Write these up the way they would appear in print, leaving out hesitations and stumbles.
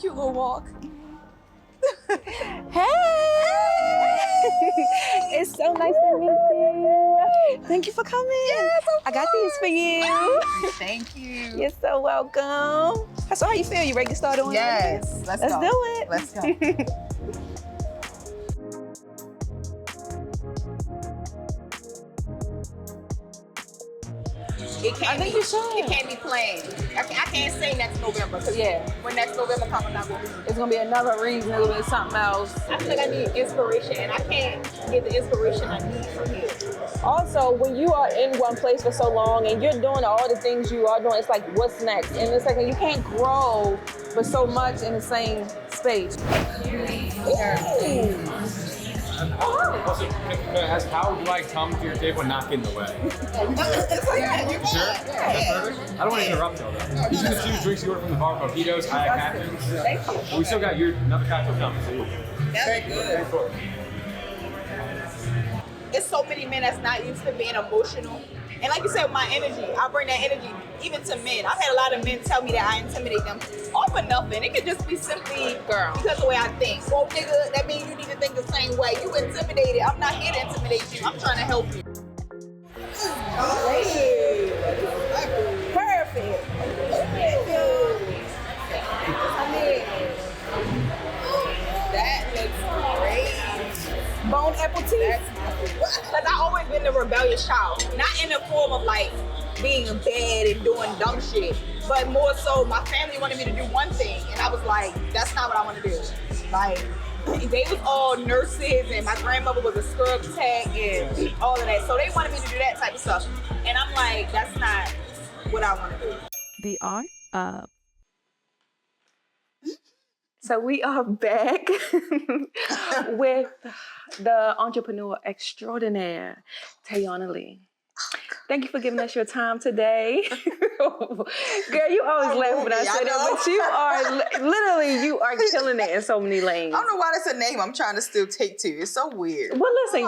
Cute little walk. Hey! It's so nice to meet you. Thank you for coming. Yes, I got these for you. Thank you. You're so welcome. So how you feel? You ready to start on Yes. it? Let's do it. Let's go. I think you should. It can't be planned. I can't say next November because when next November comes, I'm not going to be. It's gonna be another reason. It'll be something else. I feel like I need inspiration, and I can't get the inspiration I need from here. Also, when you are in one place for so long and you're doing all the things you are doing, it's like, what's next? And it's like you can't grow but so much in the same space. Also, can I ask, how do I come to your table and not get in the way? You're Sure? That's perfect. I don't want to interrupt though. These are the two drinks you ordered from the bar, mojitos, kayak Thank you. But we still got another cocktail coming. So Very good. It's so many men that's not used to being emotional. And like you said, my energy, I bring that energy even to men. I've had a lot of men tell me that I intimidate them all for nothing. It could just be simply because of the way I think. Well, nigga, that means you need to think the same way. You intimidated. I'm not here to intimidate you. I'm trying to help you. Perfect. Thank you. That looks great. Bone apple teeth. Because I always been the rebellious child. Not in the form of like being bad and doing dumb shit, but more so my family wanted me to do one thing and I was like, that's not what I want to do. Like, they was all nurses and my grandmother was a scrub tech and all of that. So they wanted me to do that type of stuff. And I'm like, that's not what I want to do. The art of. So we are back with the entrepreneur extraordinaire, Tayuania Lee. Thank you for giving us your time today. Girl, you always laugh when I say that, but you are literally, you are killing it in so many lanes. I don't know why that's a name I'm trying to still take to. It's so weird. Well, listen,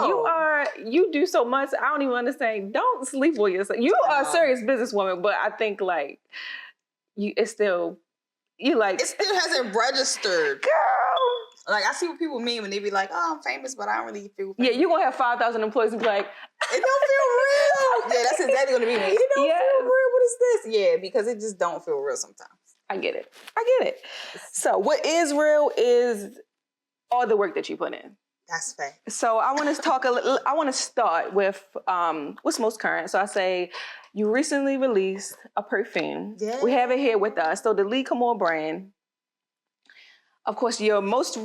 you do so much. I don't even understand. Don't sleep with yourself. You are a serious businesswoman, but I think like it's still, you like. It still hasn't registered. Girl. Like, I see what people mean when they be like, oh, I'm famous, but I don't really feel famous. Yeah, you're going to have 5,000 employees and be like, it don't feel real. Yeah, that's exactly going to be me. It don't feel real. What is this? Yeah, because it just don't feel real sometimes. I get it. So what is real is all the work that you put in. That's fact. So I want to I want to start with what's most current. So I say you recently released a perfume. Yeah. We have it here with us. So the Lee Kamore brand. Of course, your most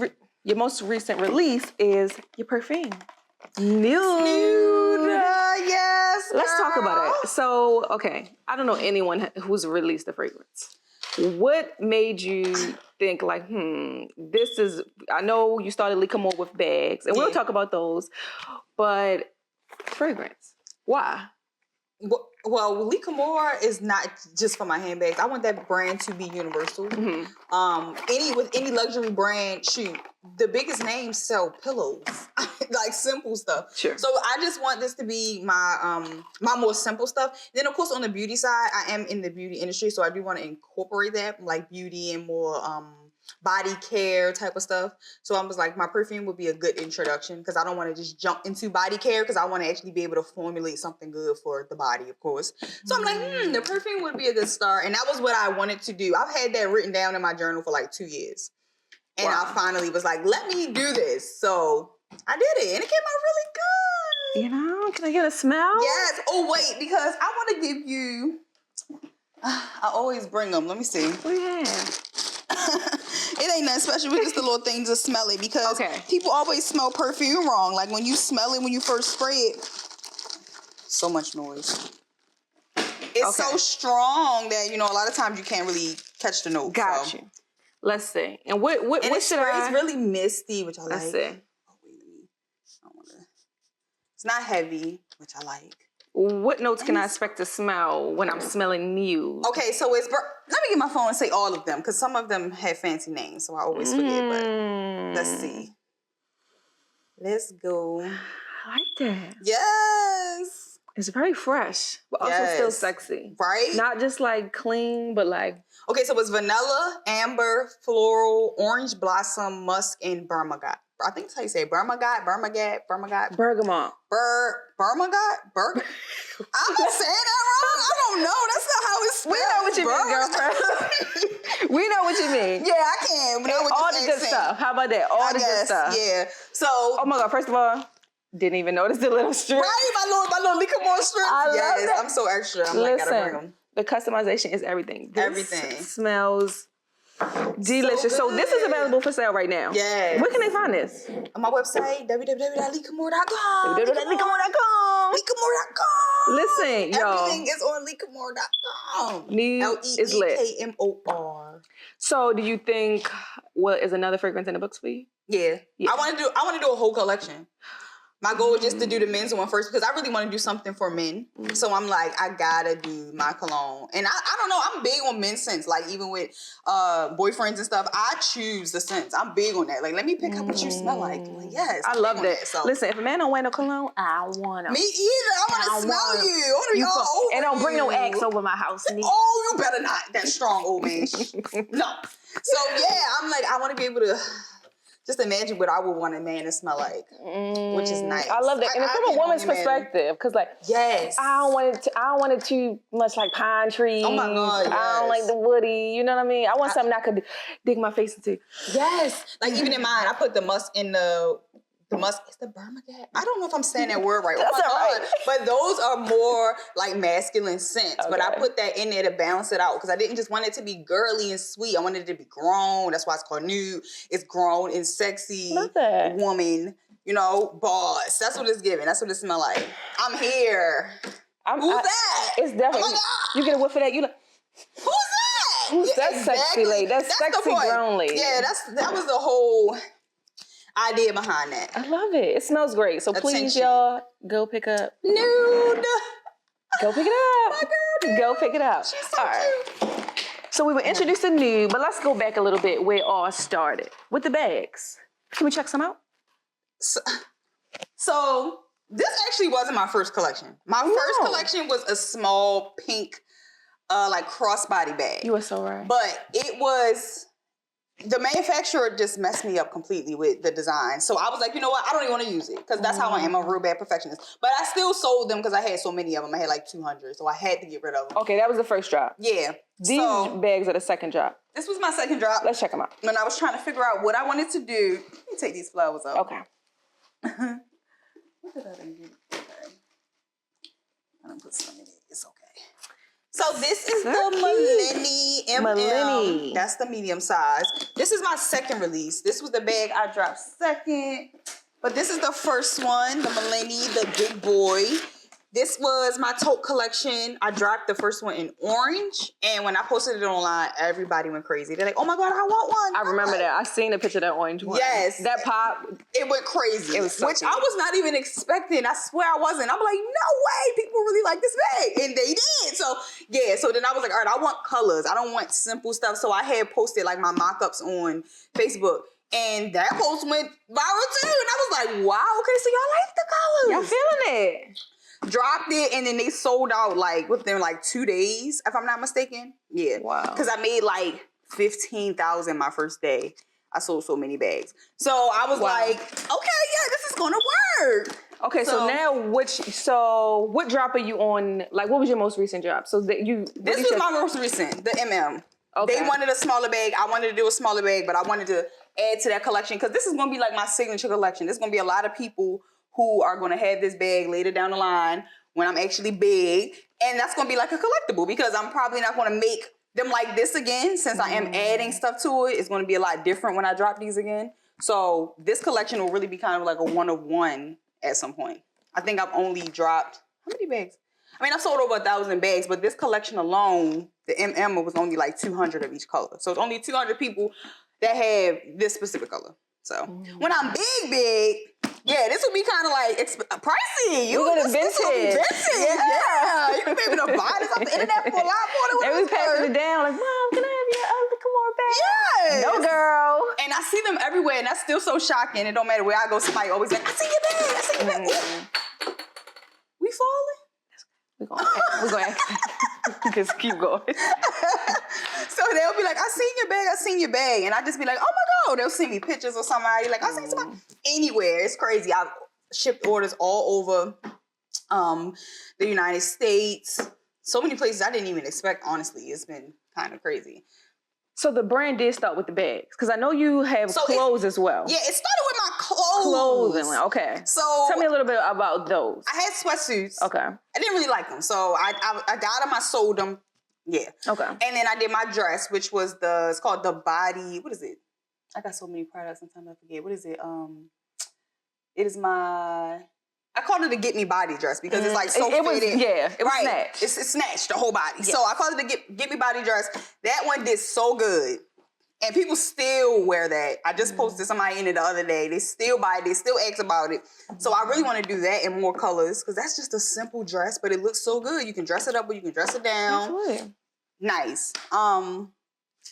recent release is your perfume. Nude. Yes. Let's talk about it. So, okay, I don't know anyone who's released the fragrance. What made you think like, this is, I know you started Lee Kamore with bags, and we'll talk about those, but fragrance, why? Well, Lee Kamore is not just for my handbags. I want that brand to be universal. With any luxury brand, shoot, the biggest names sell pillows, like simple stuff. Sure. So I just want this to be my my more simple stuff. Then of course on the beauty side, I am in the beauty industry, so I do want to incorporate that, like beauty and more body care type of stuff. So I was like, my perfume would be a good introduction because I don't want to just jump into body care because I want to actually be able to formulate something good for the body, of course. So I'm like, the perfume would be a good start. And that was what I wanted to do. I've had that written down in my journal for like 2 years. And I finally was like, let me do this. So I did it and it came out really good. You know, can I get a smell? Yes. Oh, wait, because I want to give you, I always bring them. Let me see. Oh, yeah. It ain't nothing special. It's just the little thing to smell it because people always smell perfume wrong. Like when you smell it, when you first spray it, so much noise. It's so strong that, a lot of times you can't really catch the note. Got you. Let's see. And what it should I? It's really misty, which I like. Let's see. Oh, wait, I don't want to. It's not heavy, which I like. What notes can I expect to smell when I'm smelling nude? Okay, so let me get my phone and say all of them because some of them have fancy names, so I always forget. But let's see. Let's go. I like that. Yes. It's very fresh, but also still sexy. Right? Not just like clean, but like. Okay, so it's vanilla, amber, floral, orange blossom, musk, and bergamot. I think that's how you say it. Bergamot. Bergamot. Bergamot. I'm not saying that wrong. I don't know. That's not how it's spelled. We know what you mean, girlfriend. We know what you mean. Yeah, I can. All the good stuff. How about that? All the good stuff. Yeah. So. Oh my God! First of all, didn't even notice the little strip. Right, my little Lickamore strip. I love that. I'm so extra. I'm Listen, like, gotta bring them. the customization is everything. This everything smells delicious. So this is available for sale right now. Yes. Where can they find this? On my website, www.lickamore.com. www.lickamore.com. Lickamore.com. Listen, y'all. Everything is on lickamore.com. Is lit. LEEKMOR. So do you think what is another fragrance in the books for you? Yeah. I want to do a whole collection. My goal is just to do the men's one first because I really want to do something for men. So I'm like, I gotta do my cologne. And I don't know, I'm big on men's scents. Like even with boyfriends and stuff, I choose the scents. I'm big on that. Like, let me pick up what you smell like. Like, yes. I love that. So. Listen, if a man don't wear no cologne, I want to. Me either. I want to smell you. I want to be all over and don't bring you. no eggs over my house. Oh, you better not. That strong old man. No. So yeah, I'm like, I want to be able to just imagine what I would want a man to smell like, which is nice. I love that, and from a woman's perspective, because like, yes, I don't want it too much like pine trees. Oh my God, yes. I don't like the woody. You know what I mean? I want something I could dig my face into. Yes, like even in mine, I put the musk in the musk. It's the bergamot. I don't know if I'm saying that word right. That's oh my God. right. But those are more like masculine scents. Okay. But I put that in there to balance it out because I didn't just want it to be girly and sweet. I wanted it to be grown. That's why it's called nude. It's grown and sexy woman. You know, boss. That's what it's giving. That's what it smells like. I'm here. Who's that? It's definitely. Oh my God. You get a whiff of that. You like. Who's that? Who's that sexy lady? That's sexy grown lady. Yeah, that was the whole idea behind that. I love it. It smells great. So please, y'all, go pick up nude. Go pick it up. My girl, go pick it up. She's so cute. So we were introduced to nude, but let's go back a little bit where it all started with the bags. Can we check some out? So this actually wasn't my first collection. My first collection was a small pink, like crossbody bag. You were so right. But it was. The manufacturer just messed me up completely with the design. So I was like, you know what? I don't even want to use it because that's how I am. I'm a real bad perfectionist. But I still sold them because I had so many of them. I had like 200. So I had to get rid of them. Okay, that was the first drop. Yeah. These bags are the second drop. This was my second drop. Let's check them out. When I was trying to figure out what I wanted to do. Let me take these flowers out. Okay. What did I do? Okay. I'm going to put some in it. It's okay. So this is the Millennium. That's the medium size. This is my second release. This was the bag I dropped second. But this is the first one, the Millennium, the big boy. This was my tote collection. I dropped the first one in orange. And when I posted it online, everybody went crazy. They're like, oh my God, I want one. I remember that. I seen a picture of that orange one. Yes. That pop. It went crazy. It was so which cute. I was not even expecting. I swear I wasn't. I'm like, no way. People really like this bag. And they did. So, yeah. So then I was like, all right, I want colors. I don't want simple stuff. So I had posted like my mock-ups on Facebook. And that post went viral too. And I was like, wow, okay, so y'all like the colors. Y'all feeling it. Dropped it, and then they sold out like within like 2 days, if I'm not mistaken. Yeah. Wow. Because I made like 15,000 my first day. I sold so many bags. So I was like, okay, yeah, this is gonna work. Okay, so now what drop are you on? Like, what was your most recent drop? So that this was my most recent, the MM. Okay. They wanted a smaller bag. I wanted to do a smaller bag, but I wanted to add to that collection because this is gonna be like my signature collection. There's gonna be a lot of people who are going to have this bag later down the line when I'm actually big. And that's going to be like a collectible because I'm probably not going to make them like this again since I am adding stuff to it. It's going to be a lot different when I drop these again. So this collection will really be kind of like a one-of-one at some point. I think I've only dropped, how many bags? I mean, I've sold over 1,000 bags, but this collection alone, the MM was only like 200 of each color. So it's only 200 people that have this specific color. So when I'm big, yeah, this would be kind of like pricey. You're gonna vintage. Yeah. You can be able to buy this off the internet for a lot more than what they was passing it down like, Mom, can I have your Lickamore bag? Yes. No, girl. And I see them everywhere, and that's still so shocking. It don't matter where I go, somebody always like, I see your bag. I see your bag. Ooh. We falling? We're going to just keep going. So they'll be like, I seen your bag. And I just be like, oh my God. They'll send me pictures or somebody. Like, I seen somebody anywhere. It's crazy. I've shipped orders all over the United States. So many places I didn't even expect, honestly. It's been kind of crazy. So the brand did start with the bags, because I know you have clothes as well. Yeah, it started with my clothes. Clothing, okay. So tell me a little bit about those. I had sweatsuits. Okay. I didn't really like them, so I got them. I sold them. Yeah. Okay. And then I did my dress, which was it's called the body. What is it? I got so many products. Sometimes I forget. What is it? It is I called it a Get Me Body dress because it's like so fitted. It was snatched. It's snatched the whole body. Yeah. So I called it a Get Me Body dress. That one did so good. And people still wear that. I just posted somebody in it the other day. They still buy it. They still ask about it. So I really want to do that in more colors because that's just a simple dress, but it looks so good. You can dress it up or you can dress it down. Absolutely. Nice. And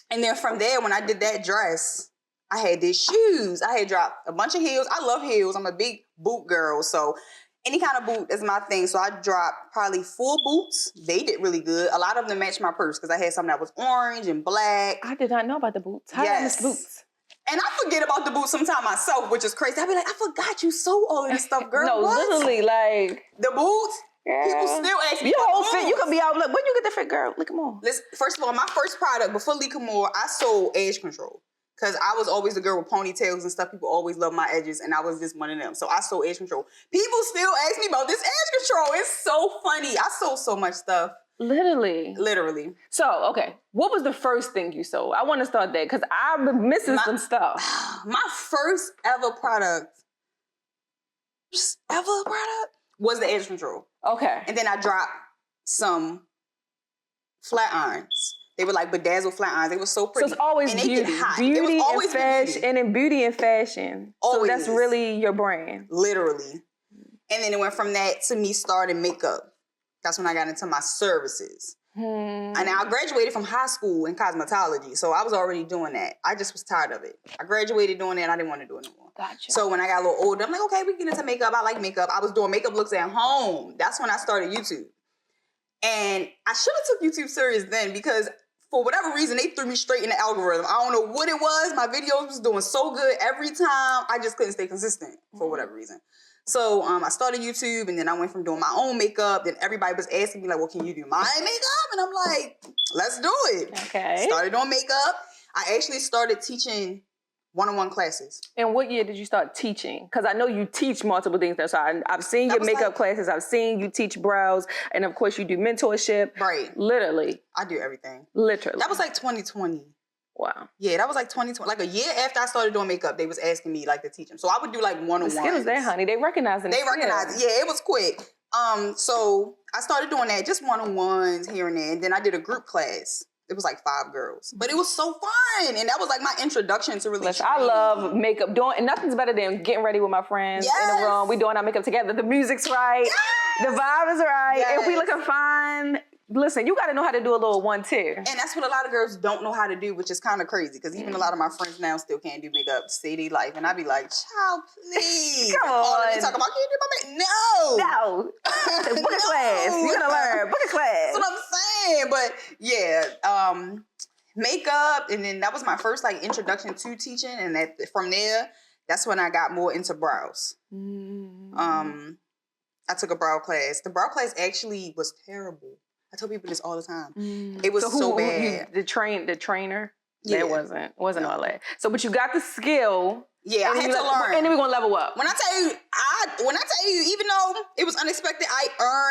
then from there, when I did that dress, I had these shoes. I had dropped a bunch of heels. I love heels. I'm a big boot girl. So any kind of boot is my thing. So I dropped probably 4 boots. They did really good. A lot of them matched my purse because I had something that was orange and black. I did not know about the boots. How did I miss boots? And I forget about the boots sometimes myself, which is crazy. I'd be like, I forgot you sold all of this stuff, girl. No, what? Literally, like the boots. Yeah. People still ask me. Your whole fit, you could be out. Look, when you get the fit, girl? Look more. Listen, first of all, my first product before Lee Moore, I sold edge control. Because I was always the girl with ponytails and stuff. People always loved my edges, and I was just one of them. So I sold edge control. People still ask me about this edge control. It's so funny. I sold so much stuff. Literally. So, okay. What was the first thing you sold? I want to start there because I've been missing some stuff. My first ever product was the edge control. Okay. And then I dropped some flat irons. They were like bedazzled flat irons. They were so pretty. So it's always and beauty. Beauty and fashion. And in beauty and fashion. Always. So that's really your brand. Literally. And then it went from that to me starting makeup. That's when I got into my services. And I graduated from high school in cosmetology. So I was already doing that. I just was tired of it. I graduated doing that and I didn't want to do it no more. Gotcha. So when I got a little older, I'm like, okay, we can get into makeup. I like makeup. I was doing makeup looks at home. That's when I started YouTube. And I should have took YouTube serious then because for whatever reason, they threw me straight in the algorithm. I don't know what it was. My videos was doing so good every time. I just couldn't stay consistent for whatever reason. So I started YouTube and then I went from doing my own makeup. Then everybody was asking me like, well, can you do my makeup? And I'm like, let's do it. Okay. Started doing makeup. I actually started teaching one-on-one classes. And what year did you start teaching? Because I know you teach multiple things now. So I've seen your makeup classes. I've seen you teach brows. And of course you do mentorship. Right. Literally. I do everything. Literally. That was like 2020. Wow. Yeah, that was like 2020. Like a year after I started doing makeup, they was asking me like to teach them. So I would do like one-on-ones. The skills there, honey. They recognize it. They recognize it. Yeah, it was quick. So I started doing that, just one-on-ones here and there. And then I did a group class. It was like 5 girls. But it was so fun. And that was like my introduction to really Listen, I love makeup. And nothing's better than getting ready with my friends in the room. We doing our makeup together. The music's right. Yes. The vibe is right. Yes. If we looking fine. Listen, you got to know how to do a little 1-2. And that's what a lot of girls don't know how to do, which is kind of crazy. Because even a lot of my friends now still can't do makeup to save their life. And I be like, child, please. Come on. They talk about, can you do my makeup? No. Book a class. You're going to learn. Book a class. That's what I'm saying. But yeah, makeup. And then that was my first like introduction to teaching. And from there, that's when I got more into brows. I took a brow class. The brow class actually was terrible. I tell people this all the time. It was so bad. The trainer? Yeah. That wasn't all that. So, but you got the skill. Yeah, I had to learn. And then we're going to level up. When I tell you, even though it was unexpected, I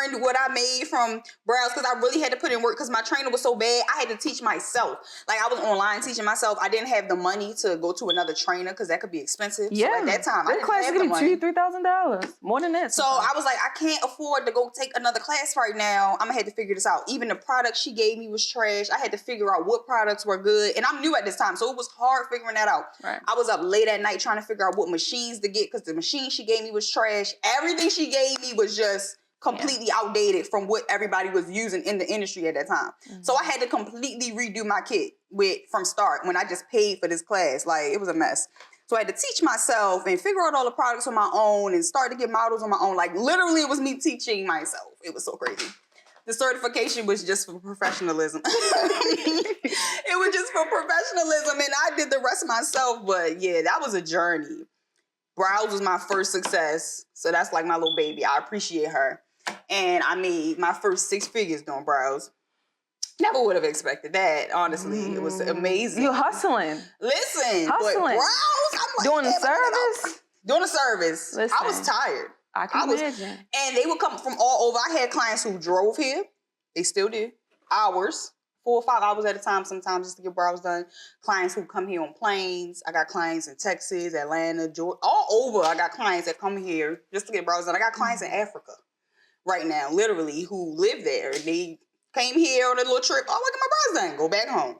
earned what I made from brows because I really had to put in work because my trainer was so bad. I had to teach myself. Like I was online teaching myself. I didn't have the money to go to another trainer because that could be expensive. Yeah. So at that time, I didn't have the money. $2,000-$3,000. More than that. So I was like, I can't afford to go take another class right now. I'm going to have to figure this out. Even the product she gave me was trash. I had to figure out what products were good. And I'm new at this time. So it was hard figuring that out. Right. I was up late at night trying to figure out what machines to get because the machine she gave me was trash. Everything she gave me was just completely outdated from what everybody was using in the industry at that time. So I had to completely redo my kit from start when I just paid for this class. Like it was a mess. So I had to teach myself and figure out all the products on my own and start to get models on my own. Like literally it was me teaching myself. It was so crazy. The certification was just for professionalism. It was just for professionalism, and I did the rest myself. But yeah, that was a journey. Brows was my first success, so that's like my little baby. I appreciate her, and I made my first 6 figures doing brows. Never would have expected that. Honestly, it was amazing. You hustling. Listen, Hustling. but brows, I'm like, Doing the damn, service? Doing the service. Listen. I was tired. I can imagine. And they would come from all over. I had clients who drove here. They still do. Hours. 4 or 5 hours at a time sometimes just to get brows done. Clients who come here on planes. I got clients in Texas, Atlanta, Georgia, all over. I got clients that come here just to get brows done. I got clients in Africa right now, literally, who live there. They came here on a little trip. Oh, look at my brows done. Go back home.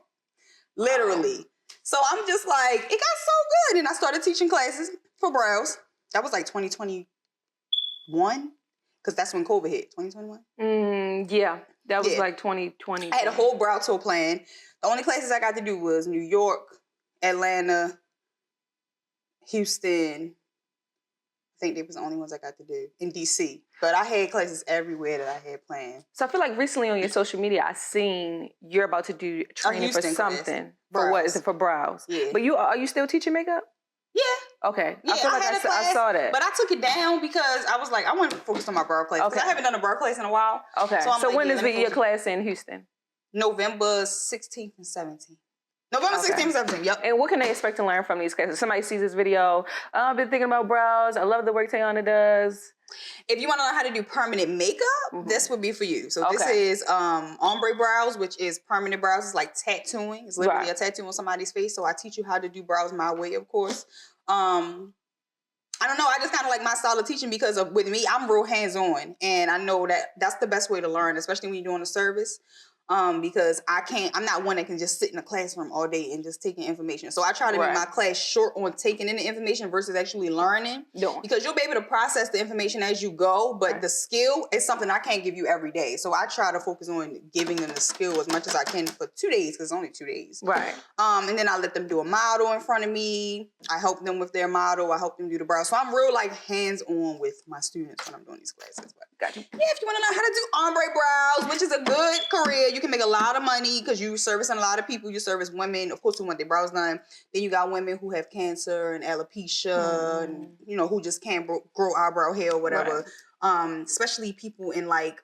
Literally. So I'm just like, it got so good. And I started teaching classes for brows. That was like 2021. Because that's when COVID hit. 2021? Yeah. That was like 2020. I had a whole brow tour plan. The only places I got to do was New York, Atlanta, Houston. I think they was the only ones I got to do. In DC. But I had classes everywhere that I had planned. So I feel like recently on your social media, I seen you're about to do training for something. For what? Is it for brows? Yeah. But are you still teaching makeup? Yeah. Okay. Yeah, I feel like I saw that. But I took it down because I was like, I want to focus on my brow class. Okay. I haven't done a brow class in a while. Okay. So when is your class in Houston? November 16th and 17th. November 16th and 17th, yep. And what can they expect to learn from these classes? Somebody sees this video, I've been thinking about brows. I love the work Tayuania does. If you want to learn how to do permanent makeup, this would be for you. So this is ombre brows, which is permanent brows. It's like tattooing. It's literally a tattoo on somebody's face. So I teach you how to do brows my way, of course. I don't know. I just kind of like my style of teaching because with me, I'm real hands-on. And I know that that's the best way to learn, especially when you're doing a service. Because I'm not one that can just sit in a classroom all day and just taking information. So I try to make my class short on taking in the information versus actually learning. Because you'll be able to process the information as you go, but the skill is something I can't give you every day. So I try to focus on giving them the skill as much as I can for 2 days, because it's only 2 days. Right. And then I let them do a model in front of me. I help them with their model. I help them do the brows. So I'm real like hands-on with my students when I'm doing these classes. But gotcha. yeah, if you want to know how to do ombre brows, which is a good career, you can make a lot of money because you servicing a lot of people. You service women, of course, who want their brows done. Then you got women who have cancer and alopecia and, who just can't grow eyebrow hair or whatever. Right. Especially people in like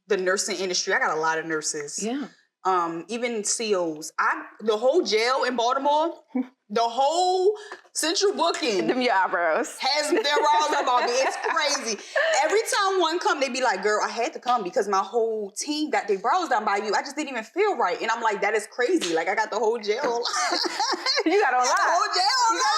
the nursing industry. I got a lot of nurses. Yeah. Even COs. The whole jail in Baltimore, the whole central booking. Them your eyebrows. Has their brows about me. It's crazy. Every time one come, they be like, girl, I had to come because my whole team got their brows done by you. I just didn't even feel right. And I'm like, that is crazy. Like, I got the whole jail. You got a lot. The whole jail. You got a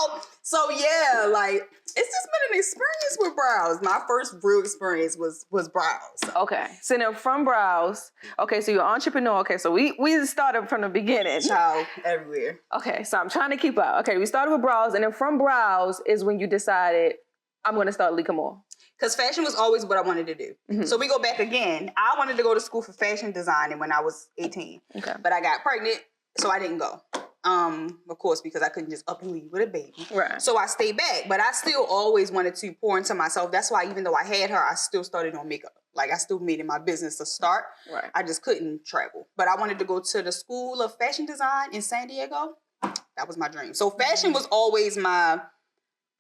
lot. So yeah, like, it's just been an experience with brows. My first real experience was brows. Okay. So then from brows, okay, so you're an entrepreneur. Okay, so we started from the beginning. Child, everywhere. Okay, so I'm trying to keep up. Okay, we started with brows, and then from brows is when you decided, I'm going to start Lee Moore. Because fashion was always what I wanted to do. Mm-hmm. So we go back again. I wanted to go to school for fashion designing when I was 18. Okay. But I got pregnant, so I didn't go. Of course, because I couldn't just up and leave with a baby. Right. So I stayed back, but I still always wanted to pour into myself. That's why even though I had her, I still started on makeup. Like I still made it my business to start. Right. I just couldn't travel. But I wanted to go to the School of Fashion Design in San Diego. That was my dream. So fashion was always my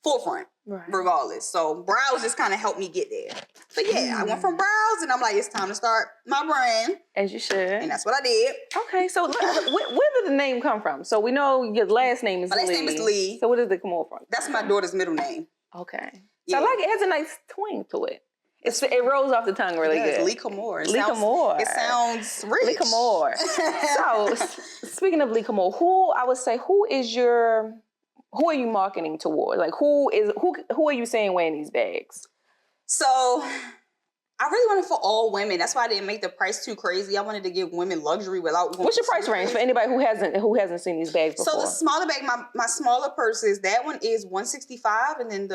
forefront, regardless. So brows just kind of helped me get there. But yeah, I went from brows and I'm like, it's time to start my brand. As you should. And that's what I did. Okay, so where did the name come from? So we know your last name is Lee. My last name is Lee. So where does it come from? That's my daughter's middle name. Okay. So I like it. It has a nice twang to it. It rolls off the tongue really good. Lee Moore. Lee Moore. It sounds rich. Lee Moore. So speaking of Lee Moore, who are you marketing toward? Like who are you saying wearing these bags? So I really wanted for all women. That's why I didn't make the price too crazy. I wanted to give women luxury without going. What's your price range for anybody who hasn't seen these bags before? So the smaller bag, my smaller purses, that one is $165, and then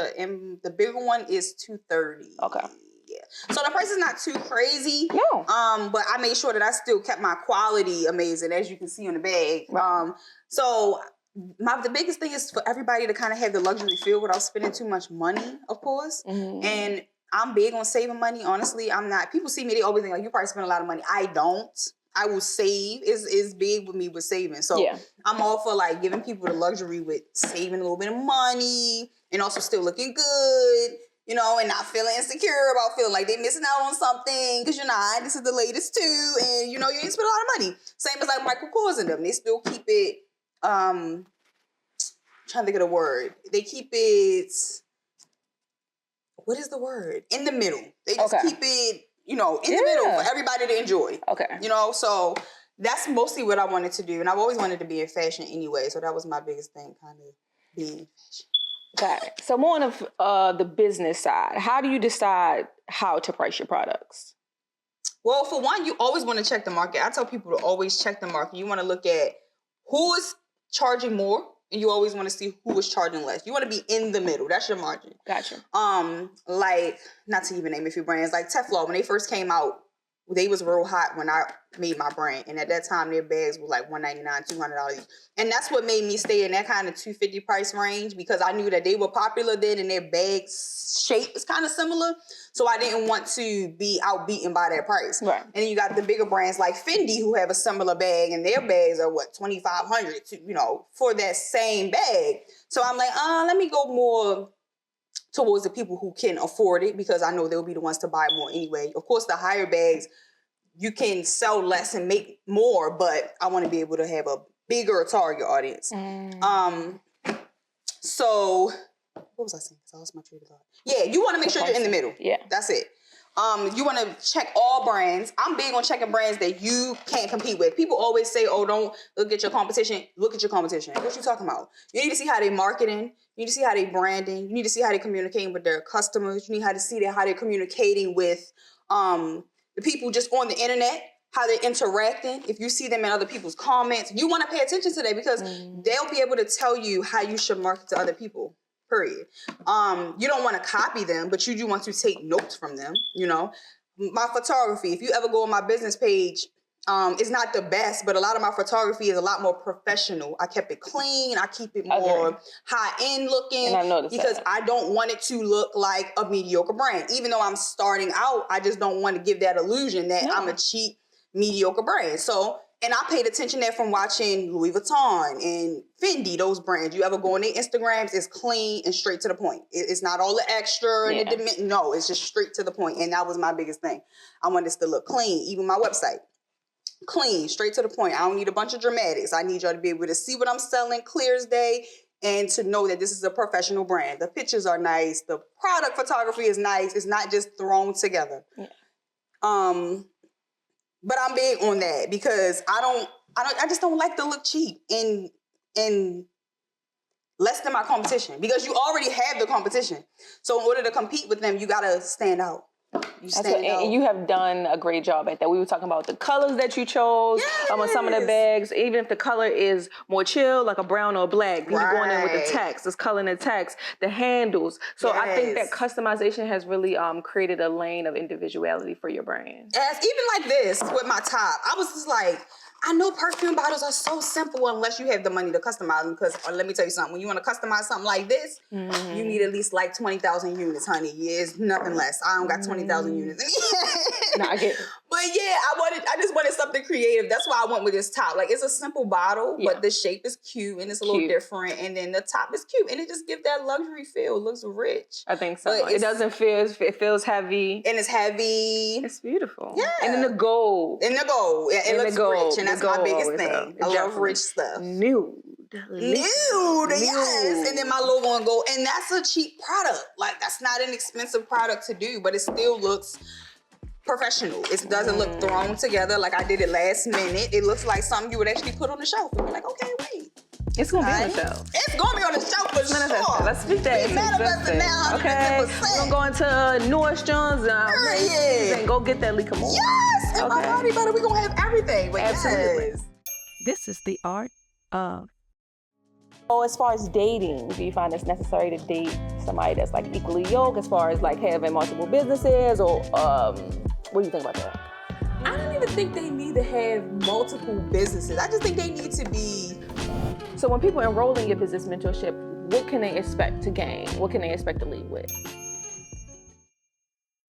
the bigger one is $230. Okay. Yeah. So the price is not too crazy. No. But I made sure that I still kept my quality amazing, as you can see on the bag. Right. So the biggest thing is for everybody to kind of have the luxury feel without spending too much money, of course. Mm-hmm. And I'm big on saving money. Honestly, I'm not. People see me, they always think like, you probably spend a lot of money. I don't. I will save. Is big with me with saving. So Yeah. I'm all for like giving people the luxury with saving a little bit of money and also still looking good, you know, and not feeling insecure about feeling like they're missing out on something because you're not. This is the latest too, and you know you ain't spend a lot of money. Same as like Michael Kors and them. They still keep it. Trying to think of the word. They keep it. What is the word? In the middle. They just keep it, you know, in the middle for everybody to enjoy. Okay. You know, so that's mostly what I wanted to do. And I've always wanted to be in fashion anyway. So that was my biggest thing, kind of being in fashion. Got it. So more on the business side, how do you decide how to price your products? Well, for one, you always want to check the market. I tell people to always check the market. You want to look at who is charging more. And you always want to see who is charging less. You want to be in the middle. That's your margin. Gotcha. Like, not to even name a few brands, like Teflon, when they first came out, they was real hot when I made my brand. And at that time, their bags were like $199, $200. And that's what made me stay in that kind of $250 price range, because I knew that they were popular then and their bag shape is kind of similar. So I didn't want to be outbeaten by that price. Right. And then you got the bigger brands like Fendi who have a similar bag, and their bags are what, $2,500 to, you know, for that same bag. So I'm like, let me go more towards the people who can afford it, because I know they'll be the ones to buy more anyway. Of course, the higher bags, you can sell less and make more, but I want to be able to have a bigger target audience. So what was I saying? Because I lost my train of thought. Yeah, you want to make sure you're in the middle. Yeah. That's it. You want to check all brands. I'm big on checking brands that you can't compete with. People always say, oh, don't look at your competition. Look at your competition. What you talking about? You need to see how they marketing. You need to see how they branding. You need to see how they communicating with their customers. You need to see how they're communicating with the people just on the internet, how they're interacting. If you see them in other people's comments, you want to pay attention to that, because they'll be able to tell you how you should market to other people. Period. You don't want to copy them, but you do want to take notes from them, you know. My photography, if you ever go on my business page, it's not the best, but a lot of my photography is a lot more professional. I kept it clean. I keep it more high-end looking, and I noticed because that. I don't want it to look like a mediocre brand. Even though I'm starting out, I just don't want to give that illusion that I'm a cheap, mediocre brand. So, and I paid attention there from watching Louis Vuitton and Fendi, those brands. You ever go on their Instagrams, it's clean and straight to the point. It's not all the extra and no, it's just straight to the point. And that was my biggest thing. I wanted this to look clean, even my website. Clean, straight to the point. I don't need a bunch of dramatics. I need y'all to be able to see what I'm selling clear as day and to know that this is a professional brand. The pictures are nice. The product photography is nice. It's not just thrown together. Yeah. But I'm big on that, because I just don't like to look cheap in less than my competition, because you already have the competition. So in order to compete with them, you gotta stand out. And you have done a great job at that. We were talking about the colors that you chose on some of the bags. Even if the color is more chill, like a brown or a black, you're going in with the text. It's color in the text, the handles. So I think that customization has really created a lane of individuality for your brand. Yes, even like this with my top, I was just like, I know perfume bottles are so simple unless you have the money to customize them. Because let me tell you something, when you want to customize something like this, you need at least like 20,000 units, honey. Yeah, it's nothing less. I don't got 20,000 units. No, I get it. But yeah, I just wanted something creative. That's why I went with this top. Like, it's a simple bottle, but the shape is cute and it's a little different. And then the top is cute and it just gives that luxury feel. It looks rich. I think so. It doesn't feel, it feels heavy. And it's heavy. It's beautiful. Yeah. And then the gold. And the gold. Yeah, it looks rich. And that's my biggest thing. I love rich stuff. Nude, yes. And then my logo on gold. And that's a cheap product. Like, that's not an expensive product to do, but it still looks professional. It doesn't look thrown together like I did it last minute. It looks like something you would actually put on the shelf and be like, okay, wait. It's gonna be on the shelf. It's gonna be on the shelf for sure. Let's speak that. We manifesting now, 100%. Okay, we're gonna go into Nordstrom's and go get that Lika Moore. Yes, and my body butter, we're gonna have everything. But absolutely. Yes. This is the art of. So as far as dating, do you find it's necessary to date somebody that's like equally yoked, as far as like having multiple businesses, or what do you think about that? I don't even think they need to have multiple businesses. I just think they need to be. So when people enroll in your business mentorship, what can they expect to gain? What can they expect to leave with?